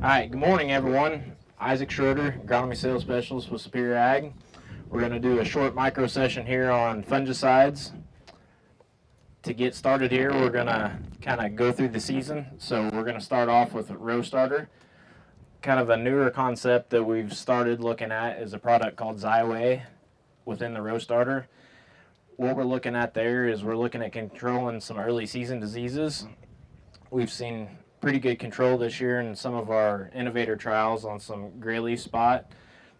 All right, good morning, everyone. Isaac Schroeder, Agronomy Sales Specialist with Superior Ag. We're going to do a short micro session here on fungicides. To get started here, we're going to kind of go through the season. So we're going to start off with a row starter. Kind of a newer concept that we've started looking at is a product called Xyway within the row starter. What we're looking at there is we're looking at controlling some early season diseases. We've seen pretty good control this year in some of our innovator trials on some gray leaf spot,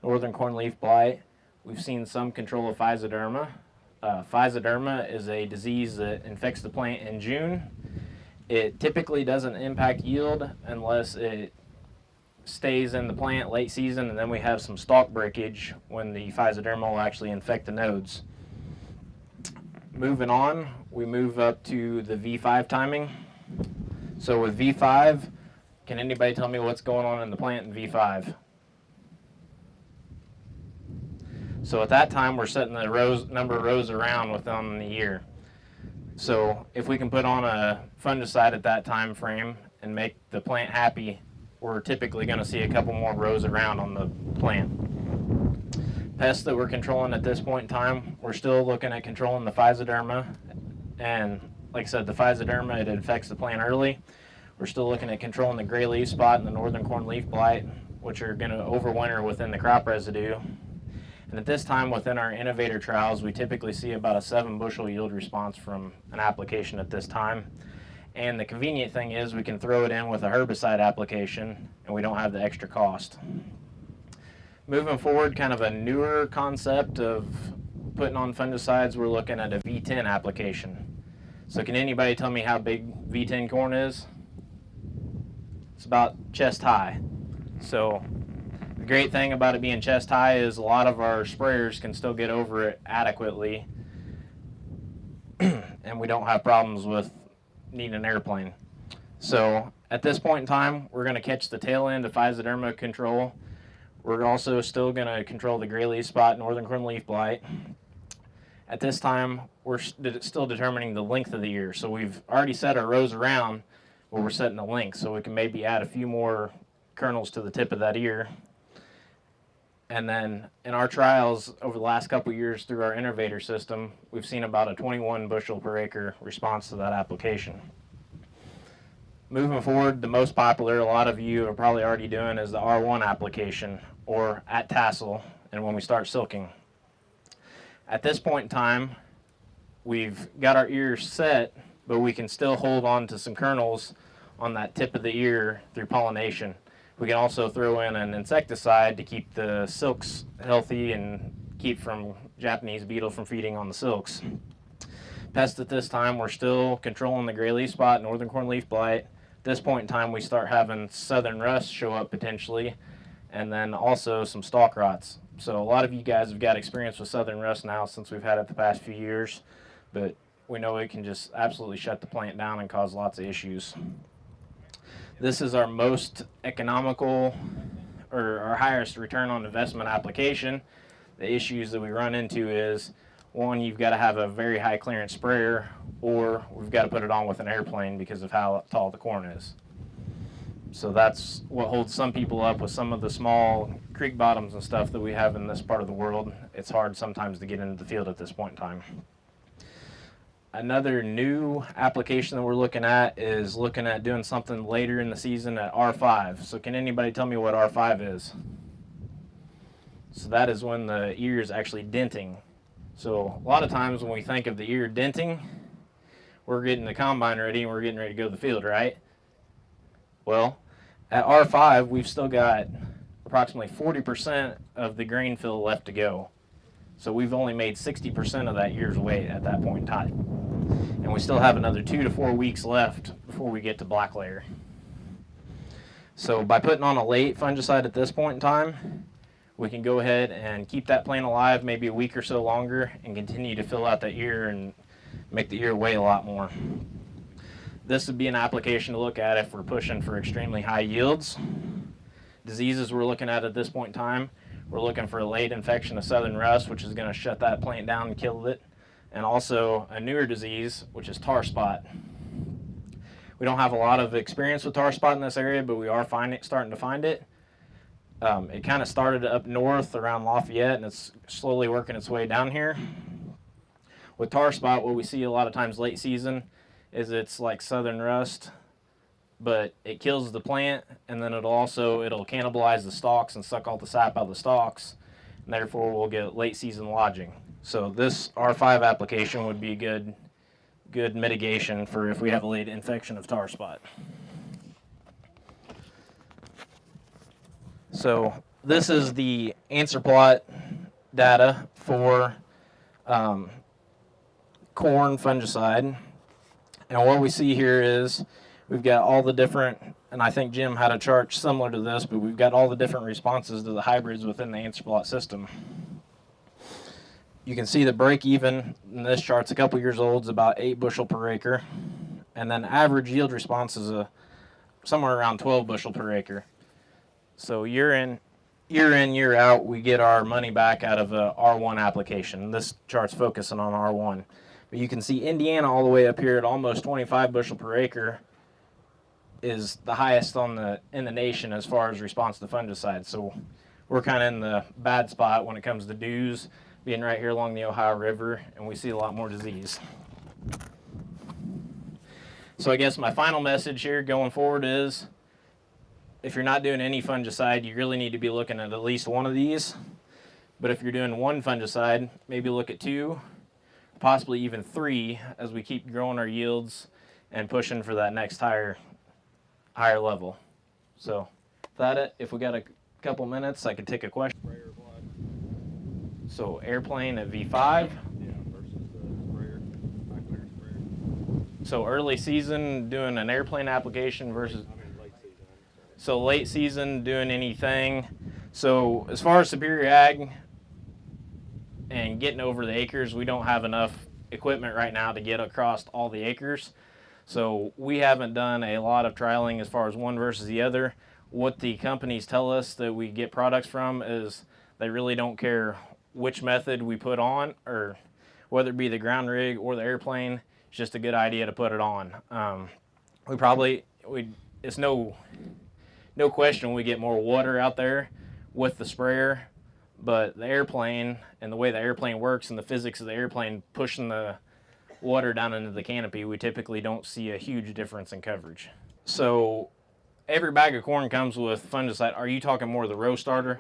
northern cornleaf blight. We've seen some control of physoderma. Physoderma is a disease that infects the plant in June. It typically doesn't impact yield unless it stays in the plant late season, and then we have some stalk breakage when the physoderma will actually infect the nodes. Moving on, we move up to the V5 timing. So with V5, can anybody tell me what's going on in the plant in V5? So at that time, we're setting the number of rows around within the year. So if we can put on a fungicide at that time frame and make the plant happy, we're typically going to see a couple more rows around on the plant. Pests that we're controlling at this point in time, we're still looking at controlling the physoderma. And like I said, the physoderma, it infects the plant early. We're still looking at controlling the gray leaf spot and the northern cornleaf blight, which are going to overwinter within the crop residue. And at this time within our innovator trials, we typically see about a 7 bushel yield response from an application at this time. And the convenient thing is we can throw it in with a herbicide application and we don't have the extra cost. Moving forward, kind of a newer concept of putting on fungicides, we're looking at a V10 application. So can anybody tell me how big V10 corn is? It's about chest high. So the great thing about it being chest high is a lot of our sprayers can still get over it adequately and we don't have problems with needing an airplane. So at this point in time, we're going to catch the tail end of physoderma control. We're also still going to control the gray leaf spot, northern cornleaf blight. At this time, we're still determining the length of the year. So we've already set our rows around where we're setting the length. So we can maybe add a few more kernels to the tip of that ear. And then in our trials over the last couple of years through our innovator system, we've seen about a 21 bushel per acre response to that application. Moving forward, the most popular, a lot of you are probably already doing, is the R1 application or at tassel and when we start silking. At this point in time, we've got our ears set, but we can still hold on to some kernels on that tip of the ear through pollination. We can also throw in an insecticide to keep the silks healthy and keep from Japanese beetle from feeding on the silks. Pest at this time, we're still controlling the gray leaf spot, northern cornleaf blight. At this point in time, we start having southern rust show up potentially, and then also some stalk rots. So a lot of you guys have got experience with southern rust now since we've had it the past few years, but we know it can just absolutely shut the plant down and cause lots of issues. This is our most economical or our highest return on investment application. The issues that we run into is, one, you've got to have a very high clearance sprayer, or we've got to put it on with an airplane because of how tall the corn is. So that's what holds some people up with some of the small creek bottoms and stuff that we have in this part of the world. It's hard sometimes to get into the field at this point in time. Another new application that we're looking at is looking at doing something later in the season at R5. So can anybody tell me what R5 is? So that is when the ear is actually denting. So a lot of times when we think of the ear denting, we're getting the combine ready and we're getting ready to go to the field, right? Well, at R5, we've still got approximately 40% of the grain fill left to go. So we've only made 60% of that year's weight at that point in time. And we still have another 2 to 4 weeks left before we get to black layer. So by putting on a late fungicide at this point in time, we can go ahead and keep that plant alive maybe a week or so longer and continue to fill out the ear and make the ear weigh a lot more. This would be an application to look at if we're pushing for extremely high yields. Diseases we're looking at this point in time, we're looking for a late infection of southern rust, which is going to shut that plant down and kill it, and also a newer disease, which is tar spot. We don't have a lot of experience with tar spot in this area, but we are starting to find it. It kind of started up north around Lafayette, and it's slowly working its way down here. With tar spot, what we see a lot of times late season is it's like southern rust, but it kills the plant, and then it'll cannibalize the stalks and suck all the sap out of the stalks, and therefore we'll get late season lodging. So this R5 application would be good mitigation for if we have a late infection of tar spot. So this is the answer plot data for corn fungicide. And what we see here is we've got all the different, and I think Jim had a chart similar to this, but we've got all the different responses to the hybrids within the answer plot system. You can see the break even in this chart's a couple years old, is about 8 bushel per acre. And then average yield response is somewhere around 12 bushel per acre. So year in, year out, we get our money back out of a R1 application. This chart's focusing on R1. But you can see Indiana all the way up here at almost 25 bushel per acre is the highest in the nation as far as response to fungicide. So we're kind of in the bad spot when it comes to dews, being right here along the Ohio River, and we see a lot more disease. So I guess my final message here going forward is, if you're not doing any fungicide, you really need to be looking at least one of these. But if you're doing one fungicide, maybe look at 2, possibly even 3, as we keep growing our yields and pushing for that next higher level. So if we got a couple minutes, I could take a question. So airplane at V5. Yeah, versus the sprayer, high clearance sprayer. So early season doing an airplane application versus. Late season. So late season doing anything. So as far as Superior Ag and getting over the acres, we don't have enough equipment right now to get across all the acres. So we haven't done a lot of trialing as far as one versus the other. What the companies tell us that we get products from is they really don't care which method we put on, or whether it be the ground rig or the airplane. It's just a good idea to put it on. It's no question we get more water out there with the sprayer, but the airplane and the way the airplane works and the physics of the airplane pushing the water down into the canopy, we typically don't see a huge difference in coverage. So every bag of corn comes with fungicide. Are you talking more the row starter?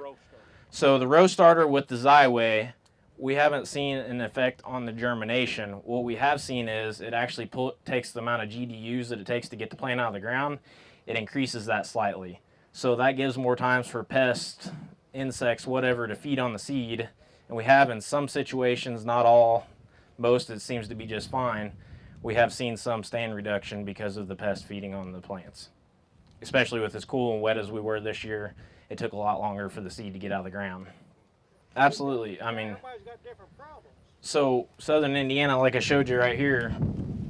So the row starter with the Xyway, we haven't seen an effect on the germination. What we have seen is it actually takes the amount of GDUs that it takes to get the plant out of the ground. It increases that slightly. So that gives more times for pests, insects, whatever, to feed on the seed. And we have in some situations, not all, most, it seems to be just fine. We have seen some stand reduction because of the pest feeding on the plants. Especially with as cool and wet as we were this year, it took a lot longer for the seed to get out of the ground. Absolutely. I mean, everybody's got different problems. So southern Indiana, like I showed you right here,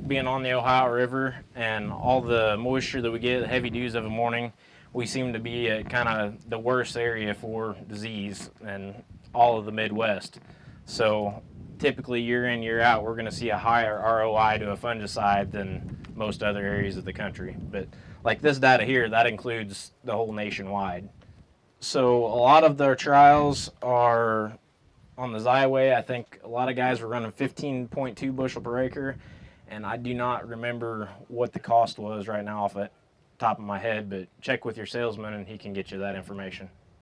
being on the Ohio River and all the moisture that we get, the heavy dews of a morning, we seem to be at kind of the worst area for disease in all of the Midwest. So typically year in, year out, we're going to see a higher ROI to a fungicide than most other areas of the country. But like this data here, that includes the whole nationwide. So a lot of their trials are on the Xyway. I think a lot of guys were running 15.2 bushel per acre, and I do not remember what the cost was right now off the top of my head, but check with your salesman and he can get you that information.